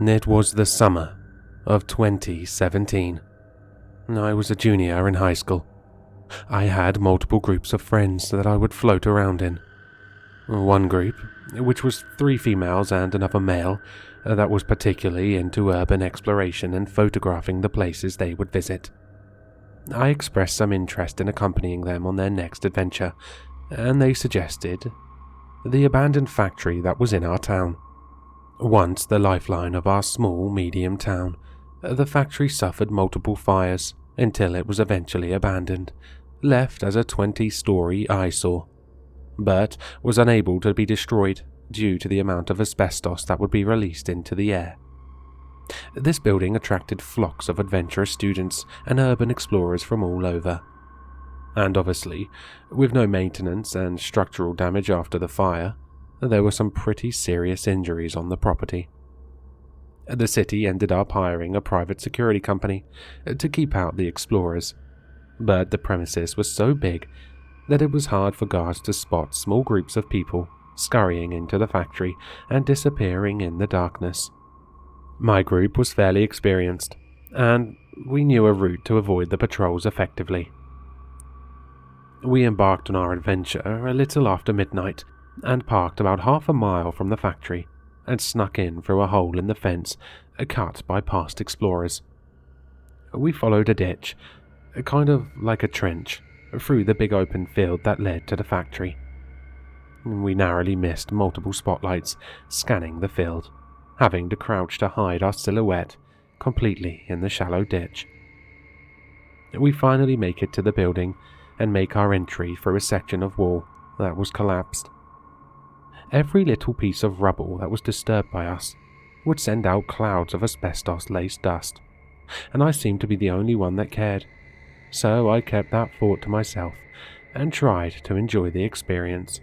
It was the summer of 2017. I was a junior in high school. I had multiple groups of friends that I would float around in. One group, which was 3 females and another male, that was particularly into urban exploration and photographing the places they would visit. I expressed some interest in accompanying them on their next adventure, and they suggested the abandoned factory that was in our town. Once the lifeline of our small, medium town, the factory suffered multiple fires until it was eventually abandoned, left as a 20-story eyesore, but was unable to be destroyed due to the amount of asbestos that would be released into the air. This building attracted flocks of adventurous students and urban explorers from all over. And obviously, with no maintenance and structural damage after the fire, there were some pretty serious injuries on the property. The city ended up hiring a private security company to keep out the explorers, but the premises was so big that it was hard for guards to spot small groups of people scurrying into the factory and disappearing in the darkness. My group was fairly experienced, and we knew a route to avoid the patrols effectively. We embarked on our adventure a little after midnight and parked about half a mile from the factory and snuck in through a hole in the fence cut by past explorers. We followed a ditch, kind of like a trench, through the big open field that led to the factory. We narrowly missed multiple spotlights scanning the field, having to crouch to hide our silhouette completely in the shallow ditch. We finally make it to the building and make our entry through a section of wall that was collapsed. Every little piece of rubble that was disturbed by us would send out clouds of asbestos-laced dust, and I seemed to be the only one that cared, so I kept that thought to myself and tried to enjoy the experience.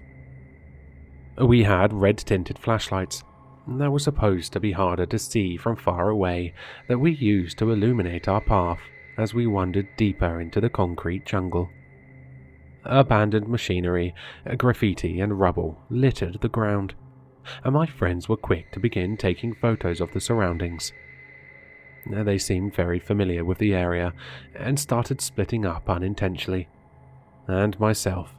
We had red-tinted flashlights that were supposed to be harder to see from far away that we used to illuminate our path as we wandered deeper into the concrete jungle. Abandoned machinery, graffiti and rubble littered the ground, and my friends were quick to begin taking photos of the surroundings. They seemed very familiar with the area and started splitting up unintentionally, and myself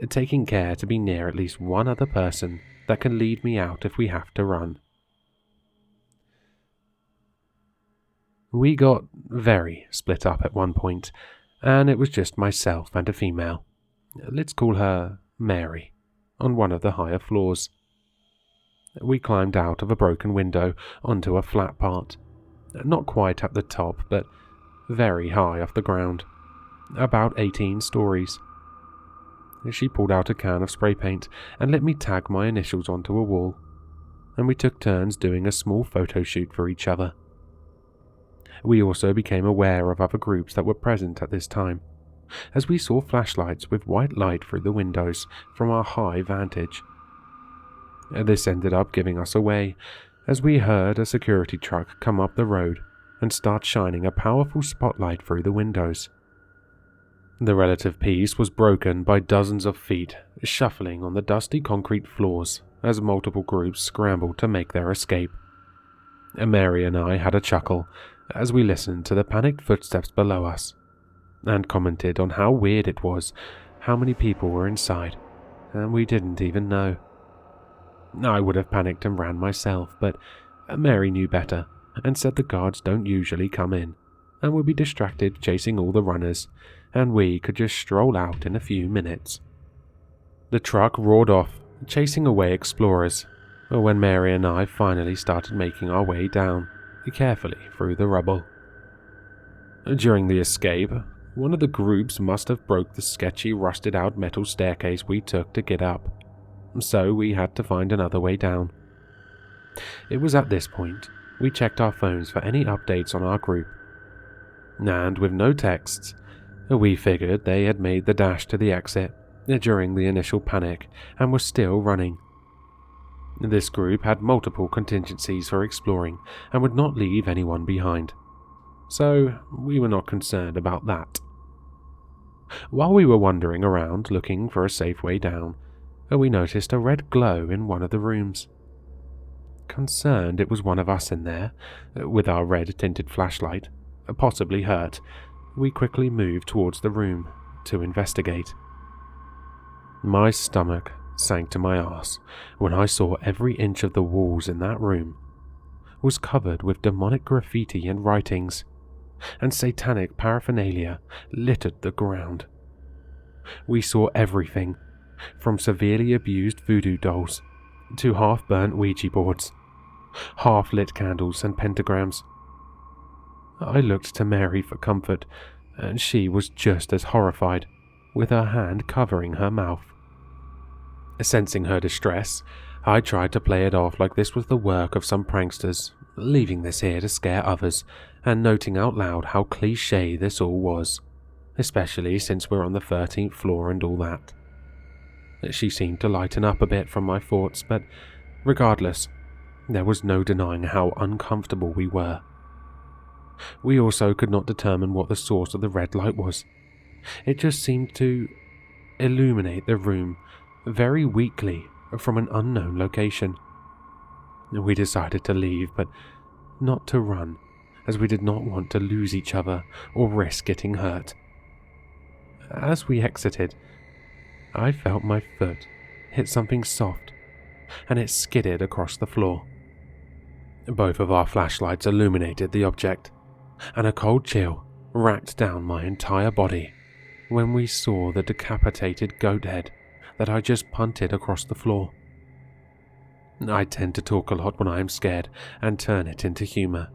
taking care to be near at least one other person that can lead me out if we have to run. We got very split up at one point, and it was just myself and a female. Let's call her Mary, on one of the higher floors. We climbed out of a broken window onto a flat part, not quite at the top, but very high off the ground, about 18 stories. She pulled out a can of spray paint and let me tag my initials onto a wall, and we took turns doing a small photo shoot for each other. We also became aware of other groups that were present at this time, as we saw flashlights with white light through the windows from our high vantage. This ended up giving us away, as we heard a security truck come up the road and start shining a powerful spotlight through the windows. The relative peace was broken by dozens of feet shuffling on the dusty concrete floors as multiple groups scrambled to make their escape. Mary and I had a chuckle as we listened to the panicked footsteps below us, and commented on how weird it was how many people were inside, and we didn't even know. I would have panicked and ran myself, but Mary knew better and said the guards don't usually come in and would be distracted chasing all the runners, and we could just stroll out in a few minutes. The truck roared off, chasing away explorers, when Mary and I finally started making our way down, carefully through the rubble. During the escape, one of the groups must have broke the sketchy, rusted-out metal staircase we took to get up, so we had to find another way down. It was at this point we checked our phones for any updates on our group, and with no texts, we figured they had made the dash to the exit during the initial panic and were still running. This group had multiple contingencies for exploring and would not leave anyone behind, so we were not concerned about that. While we were wandering around looking for a safe way down, we noticed a red glow in one of the rooms. Concerned it was one of us in there, with our red-tinted flashlight, possibly hurt, we quickly moved towards the room to investigate. My stomach sank to my arse when I saw every inch of the walls in that room was covered with demonic graffiti and writings, and satanic paraphernalia littered the ground. We saw everything, from severely abused voodoo dolls to half-burnt Ouija boards, half-lit candles and pentagrams. I looked to Mary for comfort, and she was just as horrified, with her hand covering her mouth. Sensing her distress, I tried to play it off like this was the work of some pranksters, leaving this here to scare others, and noting out loud how cliché this all was, especially since we're on the 13th floor and all that. She seemed to lighten up a bit from my thoughts, but regardless, there was no denying how uncomfortable we were. We also could not determine what the source of the red light was. It just seemed to illuminate the room very weakly from an unknown location. We decided to leave, but not to run, as we did not want to lose each other or risk getting hurt. As we exited, I felt my foot hit something soft, and it skidded across the floor. Both of our flashlights illuminated the object, and a cold chill racked down my entire body when we saw the decapitated goat head that I just punted across the floor. I tend to talk a lot when I am scared and turn it into humor,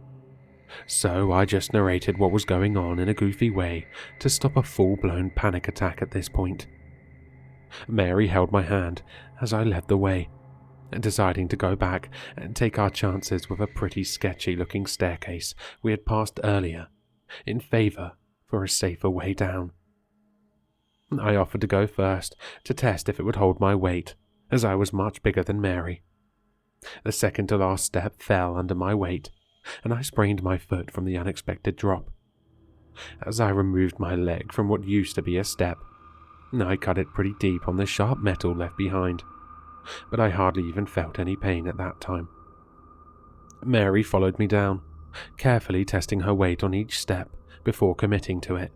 so I just narrated what was going on in a goofy way to stop a full-blown panic attack at this point. Mary held my hand as I led the way, deciding to go back and take our chances with a pretty sketchy-looking staircase we had passed earlier, in favor for a safer way down. I offered to go first to test if it would hold my weight, as I was much bigger than Mary. The second to last step fell under my weight, and I sprained my foot from the unexpected drop. As I removed my leg from what used to be a step, I cut it pretty deep on the sharp metal left behind, but I hardly even felt any pain at that time. Mary followed me down, carefully testing her weight on each step before committing to it,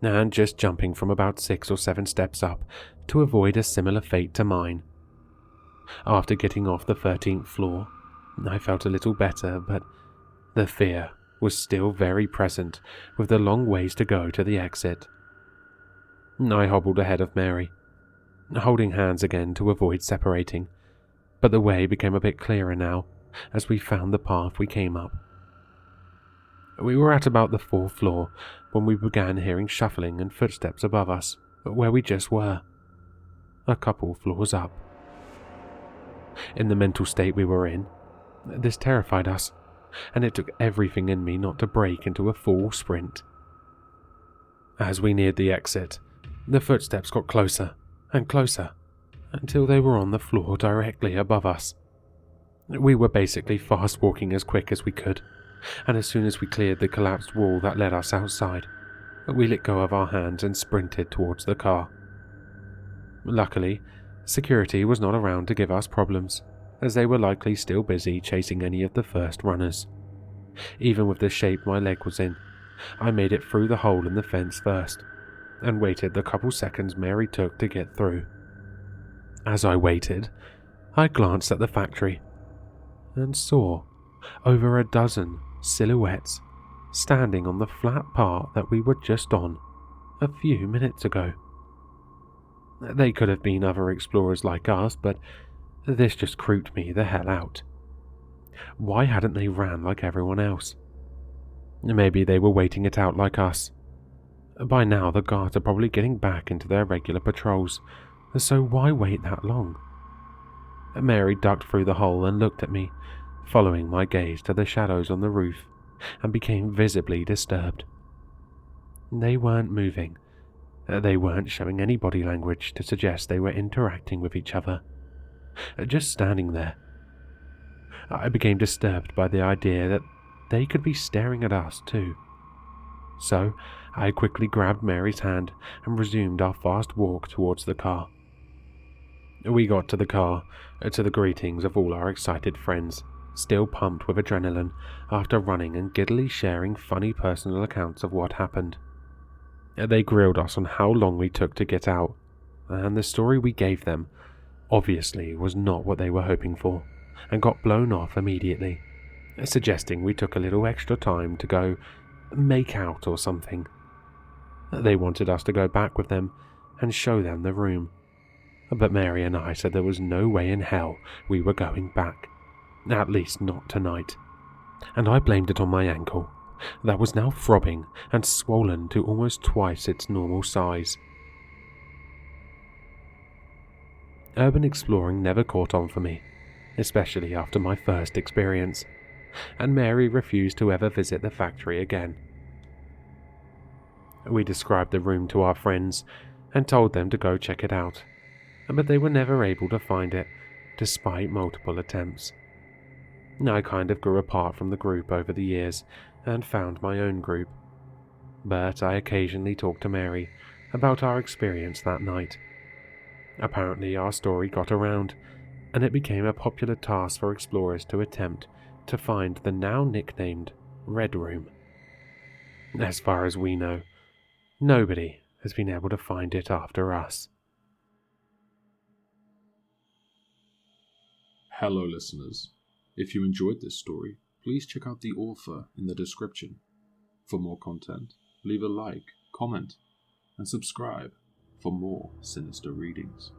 and just jumping from about 6 or 7 steps up to avoid a similar fate to mine. After getting off the 13th floor, I felt a little better, but the fear was still very present with the long ways to go to the exit. I hobbled ahead of Mary, holding hands again to avoid separating, but the way became a bit clearer now as we found the path we came up. We were at about the 4th floor when we began hearing shuffling and footsteps above us, where we just were, a couple floors up. In the mental state we were in, this terrified us, and it took everything in me not to break into a full sprint. As we neared the exit, the footsteps got closer and closer until they were on the floor directly above us. We were basically fast walking as quick as we could, and as soon as we cleared the collapsed wall that led us outside, we let go of our hands and sprinted towards the car. Luckily, security was not around to give us problems, as they were likely still busy chasing any of the first runners. Even with the shape my leg was in, I made it through the hole in the fence first, and waited the couple seconds Mary took to get through. As I waited, I glanced at the factory, and saw over a dozen silhouettes standing on the flat part that we were just on a few minutes ago. They could have been other explorers like us, but this just creeped me the hell out. Why hadn't they ran like everyone else? Maybe they were waiting it out like us. By now the guards are probably getting back into their regular patrols, so why wait that long? Mary ducked through the hole and looked at me, following my gaze to the shadows on the roof, and became visibly disturbed. They weren't moving. They weren't showing any body language to suggest they were interacting with each other. Just standing there. I became disturbed by the idea that they could be staring at us too. So I quickly grabbed Mary's hand and resumed our fast walk towards the car. We got to the car, to the greetings of all our excited friends, still pumped with adrenaline after running and giddily sharing funny personal accounts of what happened. They grilled us on how long we took to get out, and the story we gave them obviously was not what they were hoping for, and got blown off immediately, suggesting we took a little extra time to go make out or something. They wanted us to go back with them and show them the room, but Mary and I said there was no way in hell we were going back, at least not tonight, and I blamed it on my ankle, that was now throbbing and swollen to almost twice its normal size. Urban exploring never caught on for me, especially after my first experience, and Mary refused to ever visit the factory again. We described the room to our friends and told them to go check it out, but they were never able to find it, despite multiple attempts. I kind of grew apart from the group over the years and found my own group, but I occasionally talked to Mary about our experience that night. Apparently our story got around, and it became a popular task for explorers to attempt to find the now nicknamed Red Room. As far as we know, nobody has been able to find it after us. Hello, listeners. If you enjoyed this story, please check out the author in the description. For more content, leave a like, comment, and subscribe for more sinister readings.